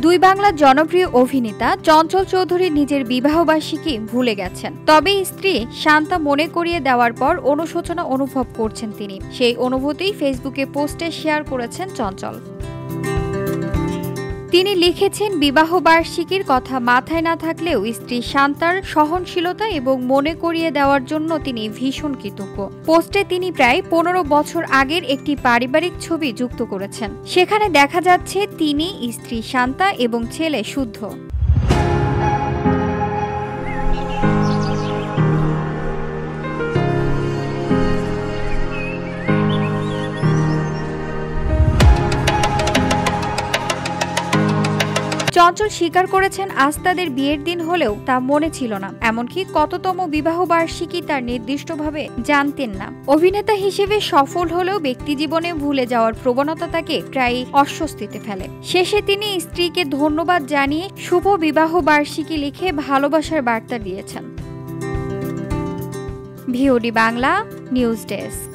দুই বাংলার জনপ্রিয় অভিনেতা চঞ্চল চৌধুরী নিজের বিবাহবার্ষিকী ভুলে গেছেন। তবে স্ত্রী শান্তা মনে করিয়ে দেওয়ার পর অনুশোচনা অনুভব করছেন তিনি। সেই অনুভূতি ফেসবুকে পোস্টে শেয়ার করেছেন চঞ্চল। তিনি লিখেছেন, বিবাহবার্ষিকীর কথা মাথায় না থাকলেও স্ত্রী শান্তার সহনশীলতা এবং মনে করিয়ে দেওয়ার জন্য তিনি ভীষণ কৃতজ্ঞ। পোস্টে তিনি প্রায় 15 বছর আগের একটি পারিবারিক ছবি যুক্ত করেছেন। সেখানে দেখা যাচ্ছে তিনি, স্ত্রী শান্তা এবং ছেলে শুদ্ধ। চঞ্চল স্বীকার করেছেন, আজ তাদের বিয়ের দিন হলেও তা মনে ছিল না, এমনকি কততম বিবাহবার্ষিকী তার নির্দিষ্টভাবে জানতেন না। অভিনেতা হিসেবে সফল হলেও ব্যক্তিজীবনে ভুলে যাওয়ার প্রবণতা তাকে প্রায়ই অস্বস্তিতে ফেলে। শেষে তিনি স্ত্রীকে ধন্যবাদ জানিয়ে শুভ বিবাহবার্ষিকী লিখে ভালোবাসার বার্তা দিয়েছেন। VOD Bangla news desk.